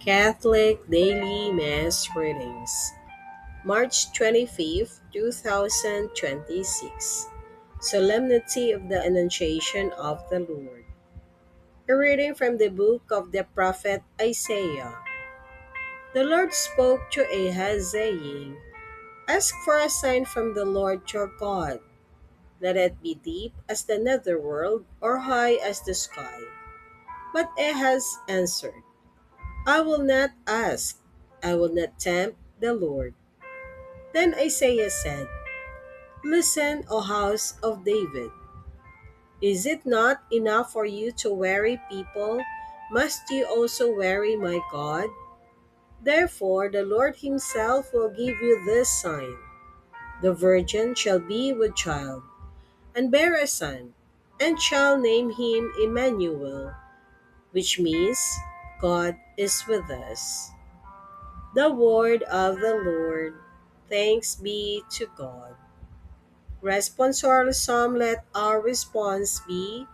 Catholic Daily Mass Readings, March 25th, 2026. Solemnity of the Annunciation of the Lord. A reading from the book of the prophet Isaiah. The Lord spoke to Ahaz, saying, Ask for a sign from the Lord your God. Let it be deep as the netherworld or high as the sky. But Ahaz answered, I will not ask. I will not tempt the Lord. Then Isaiah said, Listen, O house of David. Is it not enough for you to weary people? Must you also weary my God? Therefore, the Lord himself will give you this sign. The virgin shall be with child, and bear a son, and shall name him Emmanuel, which means God is with us. The word of the Lord. Thanks be to God. Responsorial Psalm. Let our response be,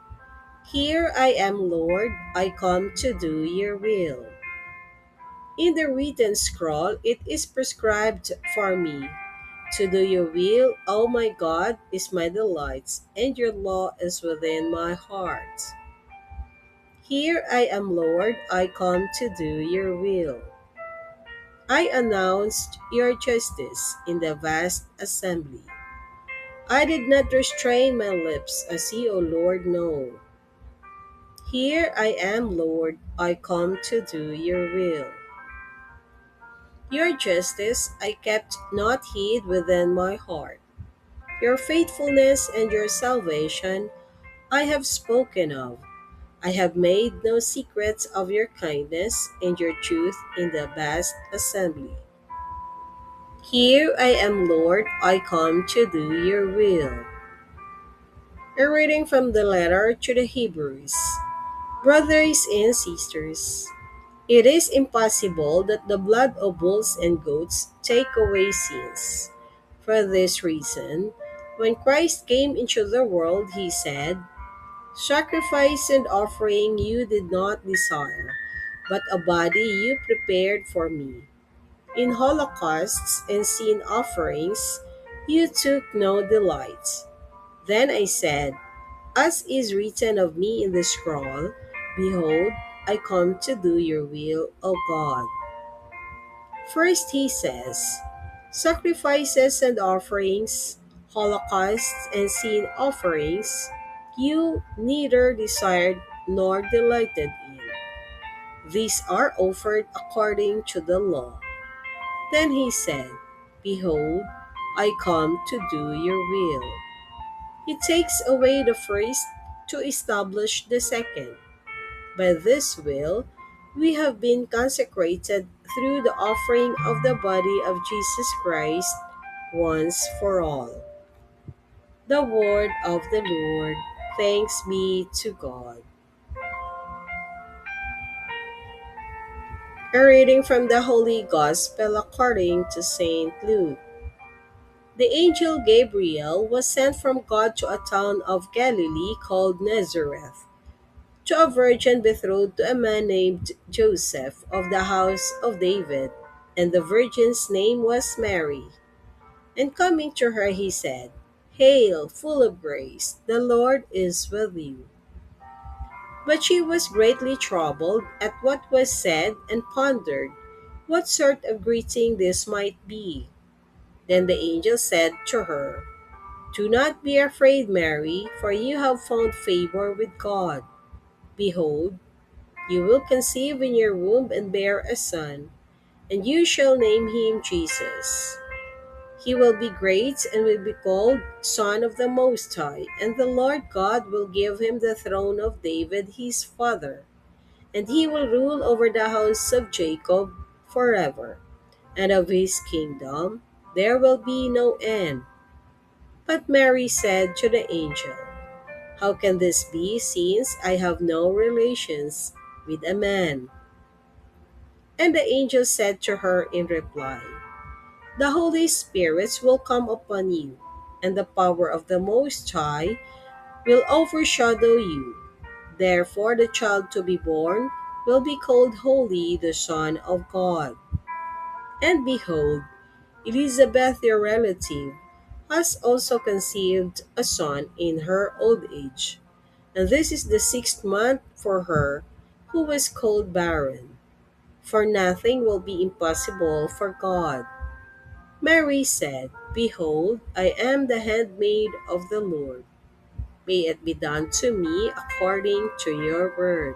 Here I am, Lord, I come to do your will. In the written scroll, it is prescribed for me. To do your will, O my God, is my delight, and your law is within my heart. Here I am, Lord, I come to do your will. I announced your justice in the vast assembly. I did not restrain my lips, as ye, O Lord, know. Here I am, Lord, I come to do your will. Your justice I kept not hid within my heart. Your faithfulness and your salvation I have spoken of. I have made no secrets of your kindness and your truth in the vast assembly. Here I am, Lord, I come to do your will. A reading from the letter to the Hebrews. Brothers and sisters, it is impossible that the blood of bulls and goats take away sins. For this reason, when Christ came into the world, he said, Sacrifice and offering you did not desire, but a body you prepared for me. In holocausts and sin offerings you took no delight. Then I said, As is written of me in the scroll, Behold, I come to do your will, O God. First he says, Sacrifices and offerings, holocausts and sin offerings, you neither desired nor delighted in. These are offered according to the law. Then he said, Behold, I come to do your will. He takes away the first to establish the second. By this will, we have been consecrated through the offering of the body of Jesus Christ once for all. The word of the Lord. Thanks be to God. A reading from the Holy Gospel according to St. Luke. The angel Gabriel was sent from God to a town of Galilee called Nazareth, to a virgin betrothed to a man named Joseph of the house of David, and the virgin's name was Mary. And coming to her, he said, Hail, full of grace, the Lord is with you. But she was greatly troubled at what was said and pondered what sort of greeting this might be. Then the angel said to her, Do not be afraid, Mary, for you have found favor with God. Behold, you will conceive in your womb and bear a son, and you shall name him Jesus. He will be great and will be called Son of the Most High, and the Lord God will give him the throne of David his father, and he will rule over the house of Jacob forever, and of his kingdom there will be no end. But Mary said to the angel, How can this be, since I have no relations with a man? And the angel said to her in reply, The Holy Spirit will come upon you, and the power of the Most High will overshadow you. Therefore, the child to be born will be called holy, the Son of God. And behold, Elizabeth, your relative, has also conceived a son in her old age. And this is the 6th month for her who was called barren. For nothing will be impossible for God. Mary said, Behold, I am the handmaid of the Lord. May it be done to me according to your word.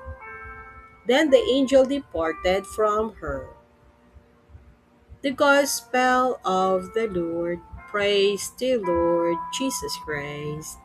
Then the angel departed from her. The Gospel of the Lord. Praise the Lord Jesus Christ.